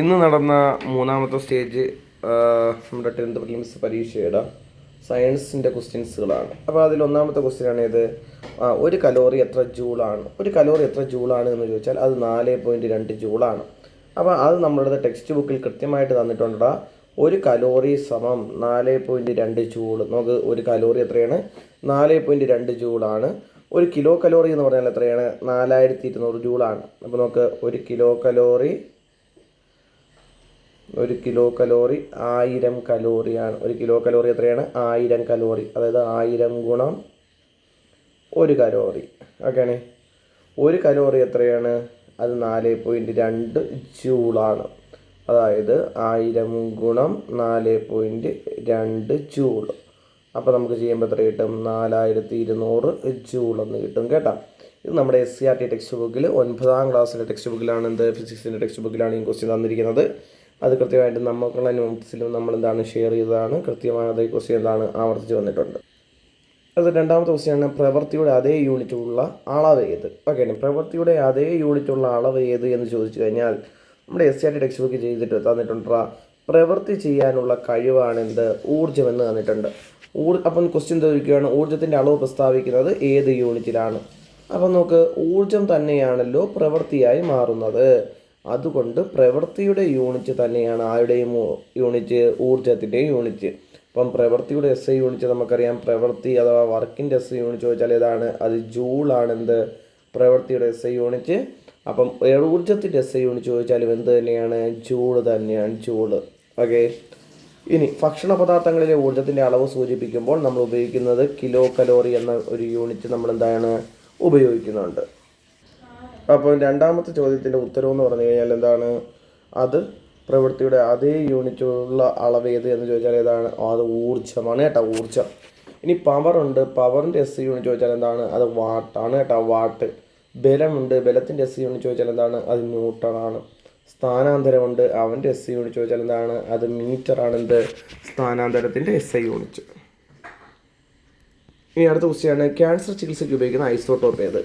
ഇന്ന് നടന്ന മൂന്നാമത്തെ സ്റ്റേജ് നമ്മുടെ 10th പ്രിലിംസ് പരീക്ഷയുടെ സയൻസിൻ്റെ ക്വസ്റ്റ്യൻസുകളാണ്. അപ്പോൾ അതിൽ ഒന്നാമത്തെ ക്വസ്റ്റ്യനാണ് ഇത്, ഒരു കലോറി എത്ര ജൂളാണ്? ഒരു കലോറി എത്ര ജൂളാണ് എന്ന് ചോദിച്ചാൽ അത് 4.2 ജൂളാണ്. അപ്പോൾ അത് നമ്മളുടെ ടെക്സ്റ്റ് ബുക്കിൽ കൃത്യമായിട്ട് തന്നിട്ടുണ്ട്. ഒരു കലോറി സമം 4.2 ജൂൾ. നമുക്ക് ഒരു കലോറി എത്രയാണ്? 4.2 ജൂളാണ്. ഒരു കിലോ കലോറി എന്ന് പറഞ്ഞാൽ എത്രയാണ്? 4200 ജൂളാണ്. അപ്പോൾ നമുക്ക് ഒരു കിലോ കലോറി 1000 കലോറിയാണ്. ഒരു കിലോ കലോറി എത്രയാണ്? 1000 കലോറി. അതായത് 1000 ഗുണം ഒരു കലോറി. ഓക്കെയാണ്. ഒരു കലോറി എത്രയാണ്? അത് 4.2 ജൂളാണ്. അതായത് 1000 ഗുണം 4.2 ജൂൾ. അപ്പോൾ നമുക്ക് ചെയ്യുമ്പോൾ എത്ര കിട്ടും? 4200 ജൂൾ എന്ന് കിട്ടും കേട്ടോ. ഇത് നമ്മുടെ SCERT ടെക്സ്റ്റ് ബുക്കിൽ 9ാം ക്ലാസ്സിലെ ടെക്സ്റ്റ് ബുക്കിലാണ്, ഫിസിക്സിൻ്റെ ടെക്സ്റ്റ് ബുക്കിലാണ് ഈ ക്വസ്റ്റ്യൻ തന്നിരിക്കുന്നത്. അത് കൃത്യമായിട്ട് നമുക്കുള്ള നോട്ട്സിലും നമ്മളെന്താണ് ഷെയർ ചെയ്തതാണ്. കൃത്യമായ അതേ ക്വസ്റ്റ്യൻ എന്താണ് ആവർത്തിച്ച് വന്നിട്ടുണ്ട്. അത് രണ്ടാമത്തെ ക്വസ്റ്റ്യനാണ്, പ്രവൃത്തിയുടെ അതേ യൂണിറ്റുള്ള അളവ് ഏത്? ഓക്കെ, പ്രവൃത്തിയുടെ അതേ യൂണിറ്റുള്ള അളവ് ഏത് എന്ന് ചോദിച്ചു കഴിഞ്ഞാൽ നമ്മുടെ SCERT ടെക്സ്റ്റ് ബുക്ക് ചെയ്തിട്ട് തന്നിട്ടുണ്ട്. പ്രവൃത്തി ചെയ്യാനുള്ള കഴിവാണ് എന്ത്? ഊർജ്ജം എന്ന് തന്നിട്ടുണ്ട്. അപ്പം ക്വസ്റ്റ്യൻ ചോദിക്കുകയാണ്, ഊർജ്ജത്തിൻ്റെ അളവ് പ്രസ്താവിക്കുന്നത് ഏത് യൂണിറ്റിലാണ്? അപ്പം നമുക്ക് ഊർജ്ജം തന്നെയാണല്ലോ പ്രവൃത്തിയായി മാറുന്നത്. അതുകൊണ്ട് പ്രവൃത്തിയുടെ യൂണിറ്റ് തന്നെയാണ് ആരുടെയും യൂണിറ്റ്? ഊർജ്ജത്തിൻ്റെയും യൂണിറ്റ്. അപ്പം പ്രവൃത്തിയുടെ SI യൂണിറ്റ് നമുക്കറിയാം. പ്രവൃത്തി അഥവാ വർക്കിൻ്റെ SI യൂണിറ്റ് ചോദിച്ചാൽ ഏതാണ്? അത് ജൂളാണ്. എന്ത്? പ്രവൃത്തിയുടെ SI യൂണിറ്റ്. അപ്പം ഊർജ്ജത്തിൻ്റെ SI യൂണിറ്റ് ചോദിച്ചാലും എന്ത് തന്നെയാണ്? ജൂള് തന്നെയാണ്, ജൂള്. ഓക്കെ. ഇനി ഭക്ഷണ പദാർത്ഥങ്ങളിലെ ഊർജ്ജത്തിൻ്റെ അളവ് സൂചിപ്പിക്കുമ്പോൾ നമ്മൾ ഉപയോഗിക്കുന്നത് കിലോ കലോറി എന്ന ഒരു യൂണിറ്റ് നമ്മൾ എന്താണ് ഉപയോഗിക്കുന്നുണ്ട്. അപ്പോൾ രണ്ടാമത്തെ ചോദ്യത്തിൻ്റെ ഉത്തരവ് എന്ന് പറഞ്ഞു കഴിഞ്ഞാൽ എന്താണ്? അത് പ്രവൃത്തിയുടെ അതേ യൂണിറ്റുള്ള അളവ് ഏത് എന്ന് ചോദിച്ചാൽ ഏതാണ്? അത് ഊർജ്ജമാണ് കേട്ടോ, ഊർജ്ജം. ഇനി പവറുണ്ട്, പവറിൻ്റെ SI യൂണിറ്റ് ചോദിച്ചാൽ എന്താണ്? അത് വാട്ടാണ് കേട്ടോ, വാട്ട്. ബലമുണ്ട്, ബലത്തിൻ്റെ SI യൂണിറ്റ് ചോദിച്ചാൽ എന്താണ്? അത് ന്യൂട്ടണാണ്. സ്ഥാനാന്തരമുണ്ട്, അവൻ്റെ SI യൂണിറ്റ് ചോദിച്ചാൽ എന്താണ്? അത് മീറ്ററാണ്. എന്ത്? സ്ഥാനാന്തരത്തിൻ്റെ SI യൂണിറ്റ്. ഇനി അടുത്ത ക്വസ്റ്റ്യനാണ്, ക്യാൻസർ ചികിത്സയ്ക്ക് ഉപയോഗിക്കുന്ന ഐസോട്ടോപ്പ് ഏത്?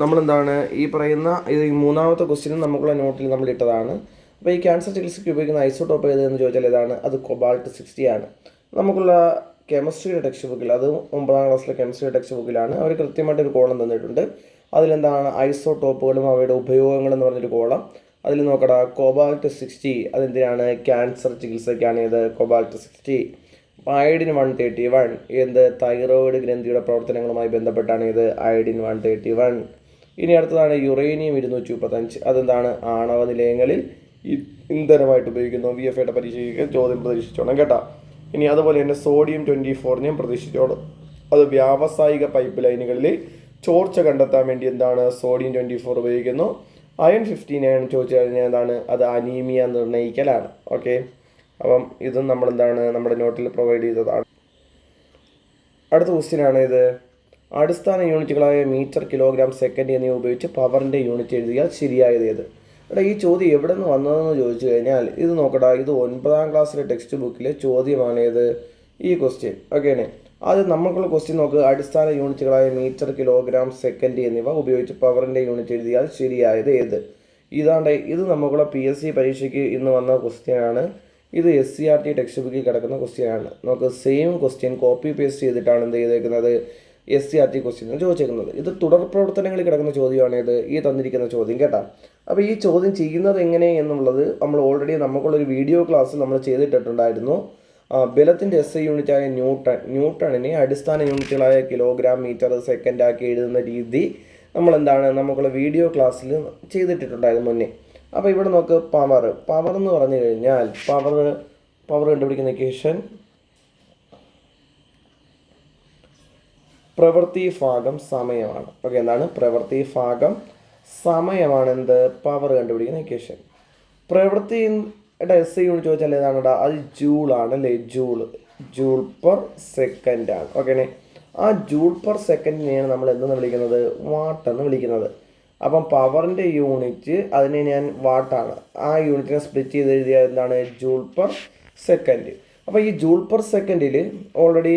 നമ്മളെന്താണ് ഈ പറയുന്ന ഇത് മൂന്നാമത്തെ ക്വസ്റ്റ്യനും നമുക്കുള്ള നോട്ടിൽ നമ്മൾ ഇട്ടതാണ്. അപ്പോൾ ഈ ക്യാൻസർ ചികിത്സയ്ക്ക് ഉപയോഗിക്കുന്ന ഐസോട്ടോപ്പ് ഏത് എന്ന് ചോദിച്ചാൽ ഏതാണ്? അത് കൊബാൾട്ട് 60 ആണ്. നമുക്കുള്ള കെമിസ്ട്രിയുടെ ടെക്സ്റ്റ് ബുക്കിൽ, അത് 9ാം ക്ലാസ്സിലെ കെമിസ്ട്രിയുടെ ടെക്സ്റ്റ് ബുക്കിലാണ് അവർ കൃത്യമായിട്ടൊരു കോളം തന്നിട്ടുണ്ട്. അതിലെന്താണ്? ഐസോട്ടോപ്പുകളും അവയുടെ ഉപയോഗങ്ങളെന്ന് പറഞ്ഞൊരു കോളം. അതിൽ നോക്കടാ, കൊബാൾട്ട് 60 അതെന്തിനാണ്? ക്യാൻസർ ചികിത്സയ്ക്കാണ്. ഇത് കൊബാൾട്ട് 60. അയഡിൻ 131 എന്ത്? തൈറോയിഡ് ഗ്രന്ഥിയുടെ പ്രവർത്തനങ്ങളുമായി ബന്ധപ്പെട്ടാണ്. ഇത് അയഡിൻ 131. ഇനി അടുത്തതാണ് യുറേനിയം 235. അതെന്താണ്? ആണവ നിലയങ്ങളിൽ ഇന്ധനമായിട്ട് ഉപയോഗിക്കുന്നു. VFAയുടെ പരീക്ഷയ്ക്ക് ചോദ്യം പ്രതീക്ഷിച്ചോണം കേട്ടോ. ഇനി അതുപോലെ തന്നെ സോഡിയം 24 പ്രതീക്ഷിച്ചോണം. അത് വ്യാവസായിക പൈപ്പ് ലൈനുകളിൽ ചോർച്ച കണ്ടെത്താൻ വേണ്ടി എന്താണ്? സോഡിയം 24 ഉപയോഗിക്കുന്നു. അയൺ 59 ചോദിച്ചു കഴിഞ്ഞാൽ എന്താണ്? അത് അനീമിയ നിർണ്ണയിക്കലാണ്. ഓക്കെ, അപ്പം ഇതും നമ്മളെന്താണ് നമ്മുടെ നോട്ടിൽ പ്രൊവൈഡ് ചെയ്തതാണ്. അടുത്ത ക്വസ്റ്റ്യനാണ് ഇത്, അടിസ്ഥാന യൂണിറ്റുകളായ മീറ്റർ, കിലോഗ്രാം, സെക്കൻഡ് എന്നിവ ഉപയോഗിച്ച് പവറിൻ്റെ യൂണിറ്റ് എഴുതിയാൽ ശരിയായത് ഏത്? എടാ, ഈ ചോദ്യം എവിടെ നിന്ന് വന്നതെന്ന് ചോദിച്ചു കഴിഞ്ഞാൽ ഇത് നോക്കടാ, ഇത് 9ാം ക്ലാസ്സിലെ ടെക്സ്റ്റ് ബുക്കിലെ ചോദ്യമാണ്. ഇത് ഈ ക്വസ്റ്റ്യൻ. ഓക്കെയാണ്. അത് നമുക്കുള്ള ക്വസ്റ്റ്യൻ നോക്കുക, അടിസ്ഥാന യൂണിറ്റുകളായ മീറ്റർ, കിലോഗ്രാം, സെക്കൻഡ് എന്നിവ ഉപയോഗിച്ച് പവറിൻ്റെ യൂണിറ്റ് എഴുതിയാൽ ശരിയായത് ഏത്? ഇത് നമുക്കുള്ള PSC പരീക്ഷയ്ക്ക് ഇന്ന് വന്ന ക്വസ്റ്റ്യനാണ്. ഇത് SCERT ടെക്സ്റ്റ് ബുക്കിൽ കിടക്കുന്ന ക്വസ്റ്റ്യനാണ്. നമുക്ക് സെയിം ക്വസ്റ്റ്യൻ കോപ്പി പേസ്റ്റ് ചെയ്തിട്ടാണ് എന്ത് ചെയ്തേക്കുന്നത്? SCERT ക്വസ്റ്റ്യൻ ചോദിച്ചേക്കുന്നത്. ഇത് തുടർ പ്രവർത്തനങ്ങളിൽ കിടക്കുന്ന ചോദ്യമാണ്. ഇത് ഈ തന്നിരിക്കുന്ന ചോദ്യം കേട്ടോ. അപ്പോൾ ഈ ചോദ്യം ചെയ്യുന്നത് എങ്ങനെ എന്നുള്ളത് നമ്മൾ ഓൾറെഡി നമുക്കുള്ളൊരു വീഡിയോ ക്ലാസ് നമ്മൾ ചെയ്തിട്ടുണ്ടായിരുന്നു. ബലത്തിൻ്റെ SI യൂണിറ്റായ ന്യൂട്ടണിനെ അടിസ്ഥാന യൂണിറ്റുകളായ കിലോഗ്രാം, മീറ്റർ, സെക്കൻഡ് ആക്കി എഴുതുന്ന രീതി നമ്മളെന്താണ് നമുക്കുള്ള വീഡിയോ ക്ലാസ്സിൽ ചെയ്തിട്ടുണ്ടായിരുന്നു മുന്നേ. അപ്പോൾ ഇവിടെ നോക്ക്, പവർ എന്ന് പറഞ്ഞു കഴിഞ്ഞാൽ പവർ കണ്ടുപിടിക്കുന്ന ഇക്വേഷൻ പ്രവൃത്തി ഭാഗം സമയമാണ്. ഓക്കെ, എന്താണ്? പ്രവൃത്തി ഭാഗം സമയമാണ് എന്ത്? പവർ കണ്ടുപിടിക്കുന്ന ഇക്വേഷൻ. പ്രവൃത്തിയുടെ SI യൂണിറ്റ് ചോദിച്ചാൽ ഏതാണെടാ? അത് ജൂളാണ് അല്ലേ? ജൂൾ പെർ സെക്കൻഡ് ആണ്. ഓക്കെ, ആ ജൂൾ പെർ സെക്കൻഡിനെയാണ് നമ്മൾ എന്തെന്ന് വിളിക്കുന്നത്? വാട്ടെന്ന് വിളിക്കുന്നത്. അപ്പം പവറിൻ്റെ യൂണിറ്റ് അതിനെ ഞാൻ വാട്ടാണ്. ആ യൂണിറ്റിനെ സ്പ്ലിറ്റ് ചെയ്ത് എഴുതിയാൽ എന്താണ്? Joule per second. അപ്പോൾ ഈ ജൂൾ പെർ സെക്കൻഡിൽ ഓൾറെഡി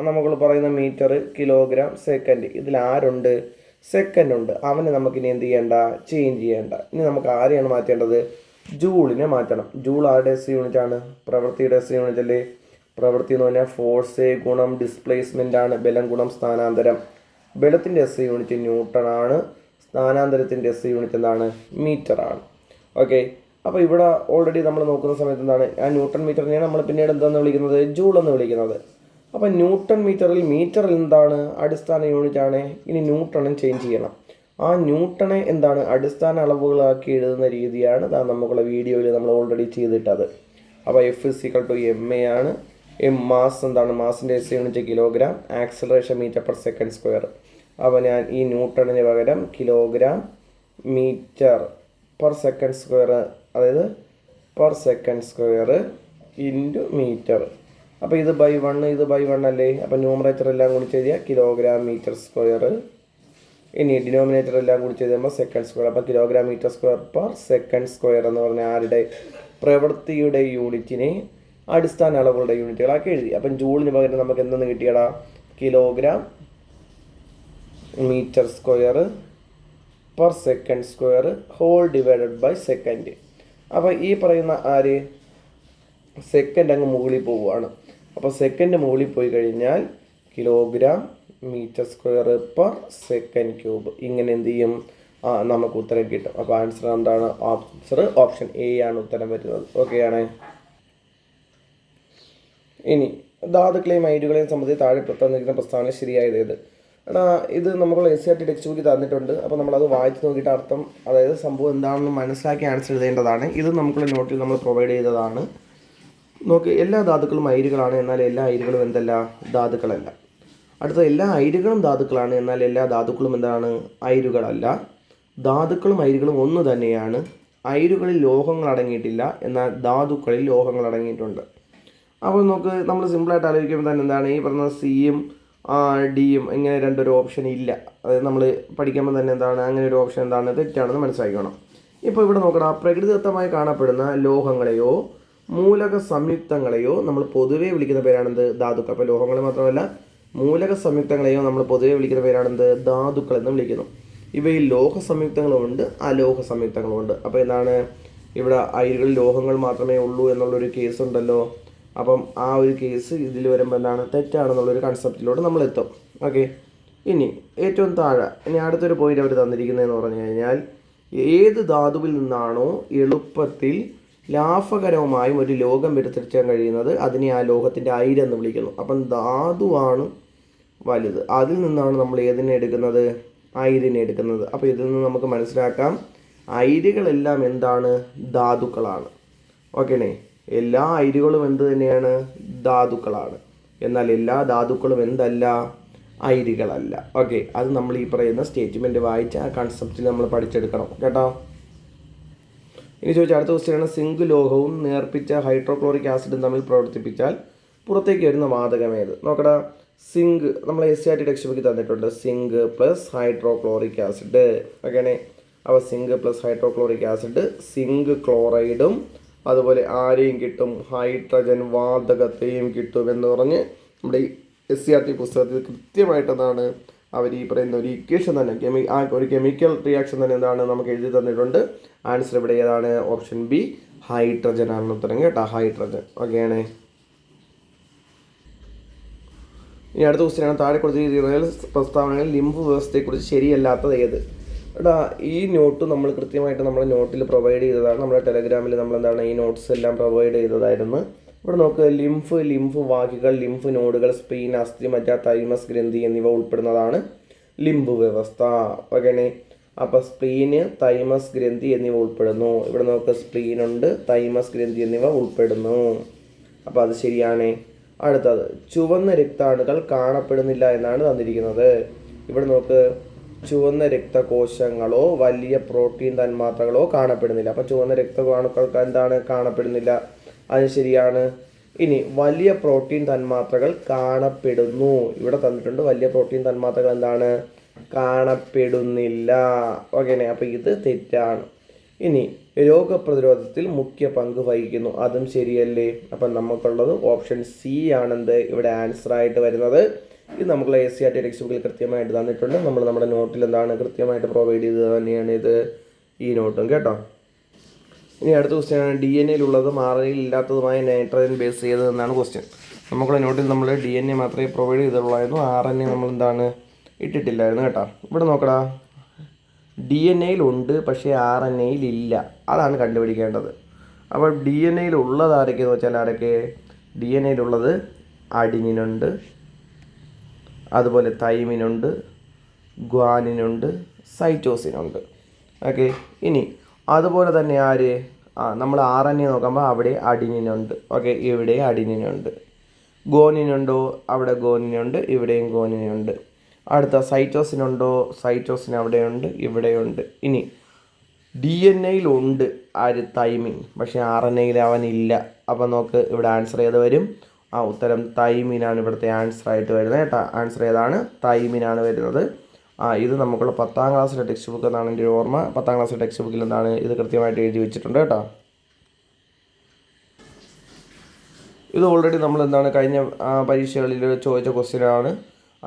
നമ്മൾ പറയുന്ന മീറ്റർ, കിലോഗ്രാം, സെക്കൻഡ്, ഇതിൽ ആരുണ്ട്? സെക്കൻഡ് ഉണ്ട്. അവനെ നമുക്കിനി എന്ത് ചെയ്യേണ്ട? ചേഞ്ച് ചെയ്യേണ്ട. ഇനി നമുക്ക് ആരെയാണ് മാറ്റേണ്ടത്? ജൂളിനെ മാറ്റണം. ജൂൾ ആരുടെ എസ് യൂണിറ്റ് ആണ്? പ്രവൃത്തിയുടെ എസ് യൂണിറ്റ് അല്ലേ? പ്രവൃത്തി എന്ന് പറഞ്ഞാൽ ഫോഴ്സ് ഗുണം ഡിസ്പ്ലേസ്മെൻ്റ് ആണ്, ബലം ഗുണം സ്ഥാനാന്തരം. ബലത്തിൻ്റെ എസ് യൂണിറ്റ് ന്യൂട്ടൺ ആണ്, സ്ഥാനാന്തരത്തിൻ്റെ എസ് യൂണിറ്റ് എന്താണ്? മീറ്റർ ആണ്. ഓക്കെ, അപ്പോൾ ഇവിടെ ഓൾറെഡി നമ്മൾ നോക്കുന്ന സമയത്ത് എന്താണ്, ആ ന്യൂട്ടൺ മീറ്ററിനെയാണ് നമ്മൾ പിന്നീട് എന്താണെന്ന് വിളിക്കുന്നത്? ജൂൾ എന്ന് വിളിക്കുന്നത്. അപ്പോൾ ന്യൂട്ടൺ മീറ്ററിൽ എന്താണ്? അടിസ്ഥാന യൂണിറ്റ് ആണ്. ഇനി ന്യൂട്ടണും ചേഞ്ച് ചെയ്യണം. ആ ന്യൂട്ടണെ എന്താണ്? അടിസ്ഥാന അളവുകളാക്കി എഴുതുന്ന രീതിയാണ് നമുക്കുള്ള വീഡിയോയിൽ നമ്മൾ ഓൾറെഡി ചെയ്തിട്ടത്. അപ്പോൾ F=ma ആണ്. മാസ് എന്താണ്? മാസിൻ്റെ എസ് യൂണിറ്റ് കിലോഗ്രാം, ആക്സലറേഷൻ മീറ്റർ/സെക്കൻഡ്². അപ്പോൾ ഞാൻ ഈ ന്യൂട്ടണിന് പകരം കിലോഗ്രാം മീറ്റർ/സെക്കൻഡ്², അതായത് പെർ/സെക്കൻഡ്² ഇൻറ്റു മീറ്റർ. അപ്പോൾ ഇത് ബൈ 1, ഇത് ബൈ 1 അല്ലേ? അപ്പോൾ ന്യൂമറേറ്റർ എല്ലാം കൂടി ചെയ്താൽ കിലോഗ്രാം മീറ്റർ². ഇനി ഡിനോമിനേറ്റർ എല്ലാം കൂടി ചെയ്ത് കഴിയുമ്പോൾ സെക്കൻഡ്². അപ്പോൾ കിലോഗ്രാം മീറ്റർ²/സെക്കൻഡ്² എന്ന് പറഞ്ഞാൽ ആരുടെ? പ്രവൃത്തിയുടെ യൂണിറ്റിനെ അടിസ്ഥാന അളവുകളുടെ യൂണിറ്റുകളാക്കി എഴുതി. അപ്പം ജൂളിന് പകരം നമുക്ക് എന്തെന്ന് കിട്ടിയടാ? കിലോഗ്രാം മീറ്റർ²/സെക്കൻഡ്² ഹോൾ ഡിവൈഡഡ് ബൈ സെക്കൻഡ്. അപ്പോൾ ഈ പറയുന്ന ആര്? സെക്കൻഡ് അങ്ങ് മുകളിൽ പോവുകയാണ്. അപ്പോൾ സെക്കൻഡ് മുകളിൽ പോയി കഴിഞ്ഞാൽ കിലോഗ്രാം മീറ്റർ²/സെക്കൻഡ്³. ഇങ്ങനെ എന്ത് ചെയ്യും? നമുക്ക് ഉത്തരം കിട്ടും. അപ്പോൾ ആൻസർ എന്താണ്? ഓപ്ഷൻ എ ആണ് ഉത്തരം വരുന്നത്. ഓക്കെ ആണ്. ഇനി ധാതുക്കളെയും അയിരുകളെയും സംബന്ധിച്ച് താഴെ തന്നിരിക്കുന്ന പ്രസ്താവന ശരിയായത് ഏത്? ഇത് നമുക്കുള്ള SCERT ടെക്സ്റ്റ് ബുക്ക് തന്നിട്ടുണ്ട്. അപ്പോൾ നമ്മളത് വായിച്ച് നോക്കിയിട്ട് അർത്ഥം, അതായത് സംഭവം എന്താണെന്ന് മനസ്സിലാക്കി ആൻസർ എഴുതേണ്ടതാണ്. ഇത് നമുക്കുള്ള നോട്ടിൽ നമ്മൾ പ്രൊവൈഡ് ചെയ്തതാണ്. നോക്ക്, എല്ലാ ധാതുക്കളും അയിരുകളാണ്, എന്നാൽ എല്ലാ അയിരുകളും എന്തല്ല? ധാതുക്കളല്ല. അടുത്ത, എല്ലാ അയിരുകളും ധാതുക്കളാണ്, എന്നാൽ എല്ലാ ധാതുക്കളും എന്താണ്? അയിരുകളല്ല. ധാതുക്കളും അയിരുകളും ഒന്ന് തന്നെയാണ്. അയിരുകളിൽ ലോഹങ്ങൾ അടങ്ങിയിട്ടില്ല, എന്നാൽ ധാതുക്കളിൽ ലോഹങ്ങൾ അടങ്ങിയിട്ടുണ്ട്. അപ്പോൾ നമുക്ക് നമ്മൾ സിമ്പിളായിട്ട് ആലോചിക്കുമ്പോൾ തന്നെ എന്താണ് ഈ പറഞ്ഞ സിയും ഡിയും ഇങ്ങനെ രണ്ടൊരു ഓപ്ഷൻ ഇല്ല. അതായത് നമ്മൾ പഠിക്കുമ്പോൾ തന്നെ എന്താണ് അങ്ങനെ ഒരു ഓപ്ഷൻ എന്താണ്? തെറ്റാണെന്ന് മനസ്സിലാക്കണം. ഇപ്പോൾ ഇവിടെ നോക്കണം, പ്രകൃതിദത്തമായി കാണപ്പെടുന്ന ലോഹങ്ങളെയോ മൂലക സംയുക്തങ്ങളെയോ നമ്മൾ പൊതുവെ വിളിക്കുന്ന പേരാണെന്ത്? ധാതുക്കൾ. അപ്പോൾ ലോഹങ്ങൾ മാത്രമല്ല, മൂലക സംയുക്തങ്ങളെയോ നമ്മൾ പൊതുവെ വിളിക്കുന്ന പേരാണെന്ത്? ധാതുക്കൾ എന്ന് വിളിക്കുന്നു. ഇവയിൽ ലോഹ സംയുക്തങ്ങളുമുണ്ട്, അലോഹ സംയുക്തങ്ങളുമുണ്ട്. അപ്പോൾ എന്താണ് ഇവിടെ അയിരുകളിൽ ലോഹങ്ങൾ മാത്രമേ ഉള്ളൂ എന്നുള്ളൊരു കേസ് ഉണ്ടല്ലോ. അപ്പം ആ ഒരു കേസ് ഇതിൽ വരുമ്പോൾ എന്താണ്? തെറ്റാണെന്നുള്ളൊരു കൺസെപ്റ്റിലോട്ട് നമ്മൾ എത്തും. ഓക്കെ, ഇനി ഏറ്റവും താഴെ ഇനി അടുത്തൊരു പോയിന്റ് അവർ തന്നിരിക്കുന്നതെന്ന് പറഞ്ഞു കഴിഞ്ഞാൽ, ഏത് ധാതുവിൽ നിന്നാണോ എളുപ്പത്തിൽ ലാഭകരവുമായും ഒരു ലോകം വേർതിരിച്ചാൻ കഴിയുന്നത് അതിനെ ആ ലോകത്തിൻ്റെ അയിരെന്ന് വിളിക്കുന്നു. അപ്പം ധാതുവാണ് വലുത്, അതിൽ നിന്നാണ് നമ്മൾ ഏതിനെ എടുക്കുന്നത്? അയിരിനെ എടുക്കുന്നത്. അപ്പോൾ ഇതിൽ നിന്ന് നമുക്ക് മനസ്സിലാക്കാം, അയിരുകളെല്ലാം എന്താണ്? ധാതുക്കളാണ്. ഓക്കേണേ, എല്ലാ അയിരുകളും എന്ത് തന്നെയാണ്? ധാതുക്കളാണ്. എന്നാൽ എല്ലാ ധാതുക്കളും എന്തല്ല? അയിരുകളല്ല. ഓക്കെ, അത് നമ്മൾ ഈ പറയുന്ന സ്റ്റേറ്റ്മെൻറ്റ് വായിച്ച് ആ കൺസെപ്റ്റിൽ നമ്മൾ പഠിച്ചെടുക്കണം കേട്ടോ. ഇനി ചോദിച്ചാൽ അടുത്ത ക്വസ്റ്റ്യനാണ്, സിങ്ക് ലോഹവും നേർപ്പിച്ച ഹൈഡ്രോക്ലോറിക് ആസിഡും തമ്മിൽ പ്രവർത്തിപ്പിച്ചാൽ പുറത്തേക്ക് വരുന്ന വാതകം ഏത്? നോക്കടാ, സിങ്ക് നമ്മൾ SCERT ടെക്സ്റ്റ് ബുക്ക് തന്നിട്ടുണ്ട്. Zinc plus hydrochloric acid. ഓക്കെയാണേ, അപ്പോൾ zinc plus hydrochloric acid zinc ക്ലോറൈഡും അതുപോലെ ആരെയും കിട്ടും? ഹൈഡ്രജൻ വാതകത്തെയും കിട്ടും എന്ന് പറഞ്ഞ് നമ്മുടെ ഈ SCERT പുസ്തകത്തിൽ കൃത്യമായിട്ടെന്താണ് അവർ ഈ പറയുന്ന ഒരു ഇക്വേഷൻ തന്നെ ഒരു കെമിക്കൽ റിയാക്ഷൻ തന്നെ എന്താണ് നമുക്ക് എഴുതി തന്നിട്ടുണ്ട്. ആൻസർ ഇവിടെ ഏതാണ്? ഓപ്ഷൻ ബി, ഹൈഡ്രജൻ ആണ് ഉത്തരം കേട്ടോ. ഹൈഡ്രജൻ. ഓക്കെയാണ്. ഇനി അടുത്ത ക്വസ്റ്റ്യനാണ്, താഴെ കൊടുത്തിരിക്കുന്ന പ്രസ്താവനകളിൽ ലിംബ് വ്യവസ്ഥയെക്കുറിച്ച് ശരിയല്ലാത്തത് ഏത്? എടാ, ഈ നോട്ട് നമ്മൾ കൃത്യമായിട്ട് നമ്മുടെ നോട്ടിൽ പ്രൊവൈഡ് ചെയ്തതാണ്. നമ്മുടെ ടെലഗ്രാമിൽ നമ്മൾ എന്താണ് ഈ നോട്ട്സ് എല്ലാം പ്രൊവൈഡ് ചെയ്തതായിരുന്നു. ഇവിടെ നോക്കുക, ലിംഫ് വാഹികൾ, ലിംഫ് നോഡുകൾ, സ്പ്ലീൻ, അസ്ഥിമജ്ജ, തൈമസ് ഗ്രന്ഥി എന്നിവ ഉൾപ്പെടുന്നതാണ് ലിംബ് വ്യവസ്ഥ. ഓക്കെയാണ്. അപ്പോൾ സ്പ്ലീന്, തൈമസ് ഗ്രന്ഥി എന്നിവ ഉൾപ്പെടുന്നു. ഇവിടെ നോക്കുക, സ്പ്ലീൻ ഉണ്ട്, തൈമസ് ഗ്രന്ഥി എന്നിവ ഉൾപ്പെടുന്നു. അപ്പോൾ അത് ശരിയാണ്. അടുത്തത്, ചുവന്ന രക്താണുക്കൾ കാണപ്പെടുന്നില്ല എന്നാണ് തന്നിരിക്കുന്നത്. ഇവിടെ നോക്ക്, ചുവന്ന രക്തകോശങ്ങളോ വലിയ പ്രോട്ടീൻ തന്മാത്രകളോ കാണപ്പെടുന്നില്ല. അപ്പോൾ ചുവന്ന രക്തകോശങ്ങൾക്ക് എന്താണ്? കാണപ്പെടുന്നില്ല. അത് ശരിയാണ്. ഇനി വലിയ പ്രോട്ടീൻ തന്മാത്രകൾ കാണപ്പെടുന്നു. ഇവിടെ തന്നിട്ടുണ്ട് വലിയ പ്രോട്ടീൻ തന്മാത്രകൾ എന്താണ്? കാണപ്പെടുന്നില്ല. ഓക്കെയാണ്. അപ്പോൾ ഇത് തെറ്റാണ്. ഇനി രോഗപ്രതിരോധത്തിൽ മുഖ്യ പങ്ക് വഹിക്കുന്നു. അതും ശരിയല്ലേ? അപ്പം നമുക്കുള്ളത് ഓപ്ഷൻ സി ആണെന്ത് ഇവിടെ ആൻസർ ആയിട്ട് വരുന്നത്. ഇത് നമുക്കുള്ള SCERT ടെക്സ്റ്റ് ബുക്കിൽ കൃത്യമായിട്ട് തന്നിട്ടുണ്ട്. നമ്മൾ നമ്മുടെ നോട്ടിൽ എന്താണ് കൃത്യമായിട്ട് പ്രൊവൈഡ് ചെയ്തത് തന്നെയാണ് ഇത് ഈ നോട്ടും കേട്ടോ. ഇനി അടുത്ത ക്വസ്റ്റ്യനാണ് DNA-യിലുള്ളതും RNA-യിൽ ഇല്ലാത്തതുമായ നൈട്രജൻ ബേസ് ചെയ്തതെന്നാണ് ക്വസ്റ്റ്യൻ. നമുക്കുള്ള നോട്ടിൽ നമ്മൾ DNA മാത്രമേ പ്രൊവൈഡ് ചെയ്തിട്ടുള്ളായിരുന്നു, RNA നമ്മൾ എന്താണ് ഇട്ടിട്ടില്ലായിരുന്നു കേട്ടോ. ഇവിടെ നോക്കടാ, DNA-യിലുണ്ട് പക്ഷേ RNA-യിൽ ഇല്ല, അതാണ് കണ്ടുപിടിക്കേണ്ടത്. അപ്പോൾ DNA-യിൽ ഉള്ളത് ആരൊക്കെയെന്ന് വെച്ചാൽ ആരൊക്കെ? DNA-യിലുള്ളത് അഡിനിനുണ്ട്, അതുപോലെ തൈമിനുണ്ട്, ഗ്വാനിനുണ്ട്, സൈറ്റോസിനുണ്ട്. ഓക്കെ, ഇനി അതുപോലെ തന്നെ ആര് നമ്മൾ RNA നോക്കുമ്പോൾ അവിടെ അഡിനിനുണ്ട്. ഓക്കെ, ഇവിടെ അഡിനിനുണ്ട്. ഗോനിനുണ്ടോ? അവിടെ ഗോനിനുണ്ട്, ഇവിടെയും ഗോനിനുണ്ട്. അടുത്ത സൈറ്റോസിനുണ്ടോ? സൈറ്റോസിൻ അവിടെയുണ്ട്, ഇവിടെയുണ്ട്. ഇനി DNA-യിലുണ്ട് ആര്? തൈമിൻ, പക്ഷേ RNA-യിൽ അവനില്ല. അപ്പോൾ നോക്ക് ഇവിടെ ആൻസർ ഏത് വരും? ഉത്തരം തൈമിനാണ് ഇവിടുത്തെ ആൻസർ ആയിട്ട് വരുന്നത് കേട്ടോ. ആൻസർ ഏതാണ്? തൈമിനാണ് വരുന്നത്. ഇത് നമുക്കുള്ള 10ാം ക്ലാസ്സിലെ ടെക്സ്റ്റ് ബുക്ക് എന്നാണ് എൻ്റെ ഒരു ഓർമ്മ. 10ാം ക്ലാസ്സിലെ ടെക്സ്റ്റ് ബുക്കിൽ എന്താണ് ഇത് കൃത്യമായിട്ട് എഴുതി വെച്ചിട്ടുണ്ട് കേട്ടോ. ഇത് ഓൾറെഡി നമ്മൾ എന്താണ് കഴിഞ്ഞ പരീക്ഷകളിൽ ചോദിച്ച ക്വസ്റ്റ്യനാണ്.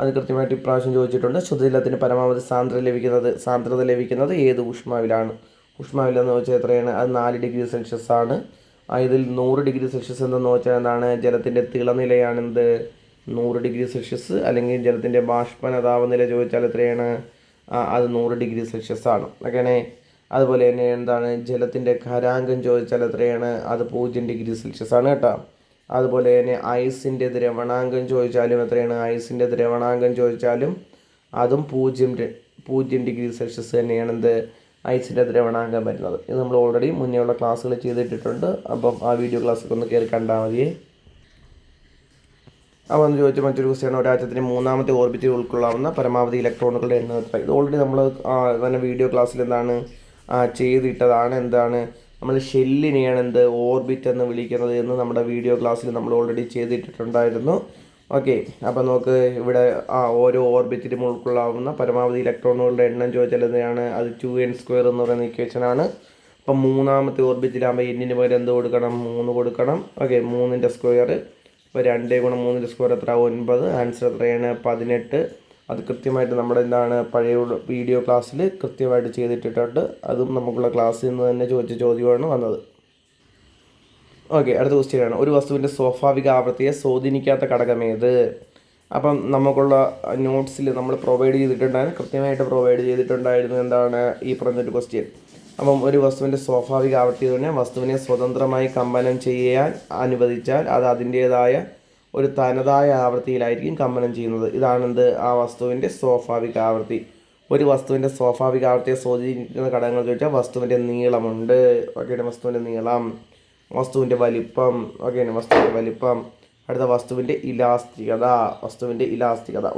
അത് കൃത്യമായിട്ട് ഇപ്രാവശ്യം ചോദിച്ചിട്ടുണ്ട്. ശുദ്ധജലത്തിന് പരമാവധി സാന്ദ്രത ലഭിക്കുന്നത് ഏത് ഊഷ്മാവിലാണ്? ഊഷ്മാവിലെന്ന് വെച്ചാൽ എത്രയാണ്? അത് 4 ഡിഗ്രി സെൽഷ്യസ് ആണ്. ഇതിൽ 100 ഡിഗ്രി സെൽഷ്യസ് എന്തെന്ന് വെച്ചാൽ എന്താണ്? ജലത്തിൻ്റെ തിളനിലയാണെന്ത്? 100 ഡിഗ്രി സെൽഷ്യസ്. അല്ലെങ്കിൽ ജലത്തിൻ്റെ ബാഷ്പന താപനില ചോദിച്ചാൽ എത്രയാണ്? അത് 100 ഡിഗ്രി സെൽഷ്യസ് ആണ്. ഓക്കെയാണേ. അതുപോലെ തന്നെ എന്താണ് ജലത്തിൻ്റെ ഖരാങ്കം ചോദിച്ചാൽ എത്രയാണ്? അത് 0 ഡിഗ്രി സെൽഷ്യസ് ആണ് കേട്ടോ. അതുപോലെ തന്നെ ഐസിൻ്റെ ദ്രവണാങ്കം ചോദിച്ചാലും എത്രയാണ്? ഐസിൻ്റെ ദ്രവണാങ്കം ചോദിച്ചാലും അതും 0 ഡിഗ്രി സെൽഷ്യസ് തന്നെയാണ് എന്ത്? ഐസിൻ്റെ ദ്രവണാങ്കം വരുന്നത്. ഇത് നമ്മൾ ഓൾറെഡി മുന്നേ ഉള്ള ക്ലാസ്സുകൾ ചെയ്തിട്ടിട്ടുണ്ട്. അപ്പം ആ വീഡിയോ ക്ലാസ്സൊക്കെ ഒന്ന് കയറി കണ്ടാൽ മതിയേ. അപ്പോൾ എന്ന് ചോദിച്ചാൽ മറ്റൊരു ക്വസ്റ്റ്യാണ്, ഒരാറ്റത്തിന് 3ാമത്തെ ഓർബിറ്റിൽ ഉൾക്കൊള്ളാവുന്ന പരമാവധി ഇലക്ട്രോണുകളുടെ എണ്ണം എത്ര? ഇത് ഓൾറെഡി നമ്മൾ തന്നെ വീഡിയോ ക്ലാസ്സിൽ എന്താണ് ചെയ്തിട്ടതാണ്. എന്താണ് നമ്മൾ ഷെല്ലിനെയാണ് എന്ത് ഓർബിറ്റ് എന്ന് വിളിക്കുന്നത് എന്ന് നമ്മുടെ വീഡിയോ ക്ലാസ്സിൽ നമ്മൾ ഓൾറെഡി ചെയ്തിട്ടുണ്ടായിരുന്നു. ഓക്കെ, അപ്പോൾ നമുക്ക് ഇവിടെ ഓരോ ഓർബിറ്റിലും ഉൾക്കൊള്ളാവുന്ന പരമാവധി ഇലക്ട്രോണുകളുടെ എണ്ണം ചോദിച്ചാൽ എന്താണ്? അത് 2n² എന്ന് പറയുന്ന ഇക്വേഷനാണ്. അപ്പം 3ാമത്തെ ഓർബിറ്റിലാകുമ്പോൾ എന്നിന് പകരം എന്ത് കൊടുക്കണം? 3 കൊടുക്കണം. ഓക്കെ, 3ൻ്റെ സ്ക്വയർ. അപ്പോൾ 2 × 3ൻ്റെ സ്ക്വയർ എത്ര? 9. ആൻസർ എത്രയാണ്? 18. അത് കൃത്യമായിട്ട് നമ്മുടെ എന്താണ് പഴയ വീഡിയോ ക്ലാസ്സിൽ കൃത്യമായിട്ട് ചെയ്തിട്ടിട്ടുണ്ട്. അതും നമുക്കുള്ള ക്ലാസ്സിൽ നിന്ന് തന്നെ ചോദിച്ച ചോദ്യമാണ് വന്നത്. ഓക്കെ, അടുത്ത ക്വസ്റ്റ്യനാണ്, ഒരു വസ്തുവിൻ്റെ സ്വാഭാവിക ആവൃത്തിയെ സ്വാധീനിക്കാത്ത ഘടകമേത്? അപ്പം നമുക്കുള്ള നോട്ട്സിൽ നമ്മൾ പ്രൊവൈഡ് ചെയ്തിട്ടുണ്ടായിരുന്നു, കൃത്യമായിട്ട് പ്രൊവൈഡ് ചെയ്തിട്ടുണ്ടായിരുന്നു എന്താണ് ഈ പറഞ്ഞൊരു ക്വസ്റ്റ്യൻ. അപ്പം ഒരു വസ്തുവിൻ്റെ സ്വാഭാവിക ആവൃത്തി തന്നെ വസ്തുവിനെ സ്വതന്ത്രമായി കമ്പനം ചെയ്യാൻ അനുവദിച്ചാൽ അത് അതിൻ്റേതായ ഒരു തനതായ ആവൃത്തിയിലായിരിക്കും കമ്പനം ചെയ്യുന്നത്. ഇതാണെന്ത്? ആ വസ്തുവിൻ്റെ സ്വാഭാവിക ആവൃത്തി. ഒരു വസ്തുവിൻ്റെ സ്വാഭാവിക ആവൃത്തിയെ സ്വാധീനിക്കുന്ന ഘടകങ്ങൾ ചോദിച്ചാൽ വസ്തുവിൻ്റെ നീളമുണ്ട്. ഓക്കെയാണ്, വസ്തുവിൻ്റെ നീളം. വസ്തുവിൻ്റെ വലിപ്പം. ഓക്കെയാണ്, വസ്തുവിൻ്റെ വലിപ്പം. അടുത്ത വസ്തുവിൻ്റെ ഇലാസ്തികത.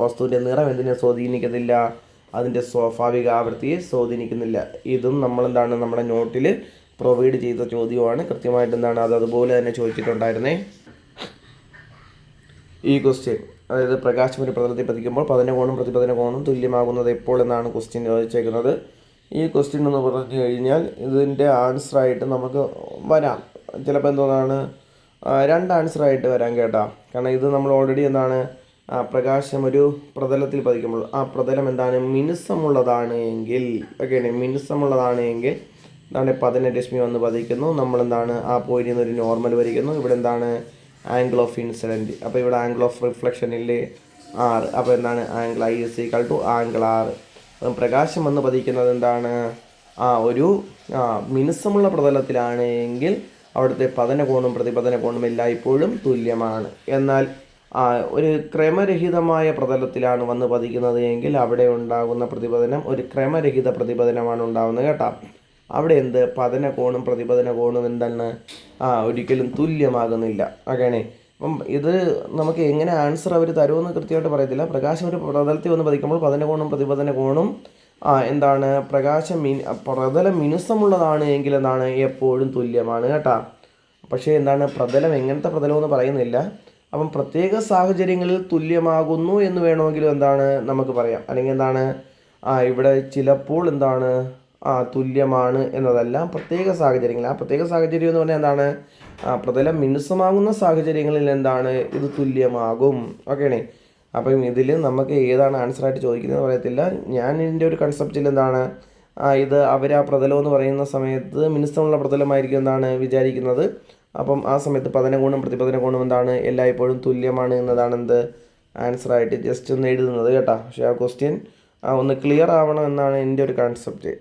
വസ്തുവിൻ്റെ നിറം എന്തിനെ സ്വാധീനിക്കുന്നില്ല? അതിൻ്റെ സ്വാഭാവിക ആവൃത്തിയെ സ്വാധീനിക്കുന്നില്ല. ഇതും നമ്മളെന്താണ് നമ്മുടെ നോട്ടിൽ പ്രൊവൈഡ് ചെയ്ത ചോദ്യമാണ്. കൃത്യമായിട്ട് എന്താണ് അത് അതുപോലെ തന്നെ ചോദിച്ചിട്ടുണ്ടായിരുന്നേ. ഈ ക്വസ്റ്റ്യൻ, അതായത് പ്രകാശം ഒരു പ്രതലത്തിൽ പതിക്കുമ്പോൾ പതന കോണും പ്രതിപതന കോണും തുല്യമാകുന്നത് എപ്പോൾ എന്നാണ് ക്വസ്റ്റ്യൻ ചോദിച്ചേക്കുന്നത്. ഈ ക്വസ്റ്റ്യൻ എന്ന് പറഞ്ഞു കഴിഞ്ഞാൽ ഇതിൻ്റെ ആൻസറായിട്ട് നമുക്ക് വരാം. ചിലപ്പോൾ എന്തോന്നാണ് 2 ആൻസറായിട്ട് വരാൻ കേട്ടോ. കാരണം ഇത് നമ്മൾ ഓൾറെഡി എന്താണ് പ്രകാശം ഒരു പ്രതലത്തിൽ പതിക്കുമ്പോൾ ആ പ്രതലം എന്താണ് മിനുസമുള്ളതാണ് എങ്കിൽ, ഓക്കെയാണ്, മിനുസമുള്ളതാണ് എങ്കിൽ എന്താണ് പതനരശ്മി വന്ന് പതിക്കുന്നു. നമ്മളെന്താണ് ആ പോയിന്റിൽ നിന്ന് ഒരു നോർമൽ വരയ്ക്കുന്നു. ഇവിടെ എന്താണ് ആംഗിൾ ഓഫ് ഇൻസിഡൻറ്റ്. അപ്പോൾ ഇവിടെ ആംഗിൾ ഓഫ് റിഫ്ലക്ഷൻ ഇല്ലേ? 6. അപ്പോൾ എന്താണ് ആംഗിൾ I = ആംഗിൾ 6. അപ്പം പ്രകാശം വന്ന് പതിക്കുന്നത് എന്താണ് ഒരു മിനുസമുള്ള പ്രതലത്തിലാണ് എങ്കിൽ അവിടുത്തെ പതന കോണും പ്രതിപതന കോണും എല്ലായ്പ്പോഴും തുല്യമാണ്. എന്നാൽ ഒരു ക്രമരഹിതമായ പ്രതലത്തിലാണ് വന്ന് പതിക്കുന്നത് എങ്കിൽ അവിടെ ഉണ്ടാകുന്ന പ്രതിപതനം ഒരു ക്രമരഹിത പ്രതിപതനമാണ് ഉണ്ടാകുന്നത് കേട്ടോ. അവിടെ എന്ത് പതന കോണും പ്രതിപതന കോണും എന്താണ് ഒരിക്കലും തുല്യമാകുന്നില്ല. ഓക്കെയാണേ. അപ്പം ഇത് നമുക്ക് എങ്ങനെ ആൻസർ അവർ തരുമെന്ന് കൃത്യമായിട്ട് പറയത്തില്ല. പ്രകാശം ഒരു പ്രതലത്തിൽ വന്ന് പതിക്കുമ്പോൾ പതന കോണും പ്രതിപതന കോണും എന്താണ് പ്രതലം മിനുസമുള്ളതാണ് എങ്കിൽ എന്താണ് എപ്പോഴും തുല്യമാണ് കേട്ടോ. പക്ഷേ എന്താണ് പ്രതലം എങ്ങനത്തെ പ്രതലമെന്ന് പറയുന്നില്ല. അപ്പം പ്രത്യേക സാഹചര്യങ്ങളിൽ തുല്യമാകുന്നു എന്ന് വേണമെങ്കിലും എന്താണ് നമുക്ക് പറയാം. അല്ലെങ്കിൽ എന്താണ് ഇവിടെ ചിലപ്പോൾ എന്താണ് തുല്യമാണ് എന്നതല്ല, പ്രത്യേക സാഹചര്യങ്ങൾ. ആ പ്രത്യേക സാഹചര്യം എന്ന് പറഞ്ഞാൽ എന്താണ് പ്രതലം മിനുസമാകുന്ന സാഹചര്യങ്ങളിൽ എന്താണ് ഇത് തുല്യമാകും. ഓക്കെയാണേ. അപ്പം ഇതിൽ നമുക്ക് ഏതാണ് ആൻസറായിട്ട് ചോദിക്കുന്നത് പറയത്തില്ല. ഞാൻ ഇതിൻ്റെ ഒരു കൺസെപ്റ്റിൽ എന്താണ് ഇത് അവർ ആ പ്രതലം എന്ന് പറയുന്ന സമയത്ത് മിനുസമുള്ള പ്രതലമായിരിക്കും എന്നാണ് വിചാരിക്കുന്നത്. അപ്പം ആ സമയത്ത് പതന കോണും പ്രതിപതന കോണും എന്താണ് എല്ലായ്പ്പോഴും തുല്യമാണ് എന്നതാണ് എന്ത് ആൻസറായിട്ട് ജസ്റ്റ് ഒന്ന് എഴുതുന്നത് കേട്ടോ. പക്ഷേ ആ ക്വസ്റ്റ്യൻ ഒന്ന് ക്ലിയർ ആവണം എന്നാണ് എൻ്റെ ഒരു കൺസെപ്റ്റ്.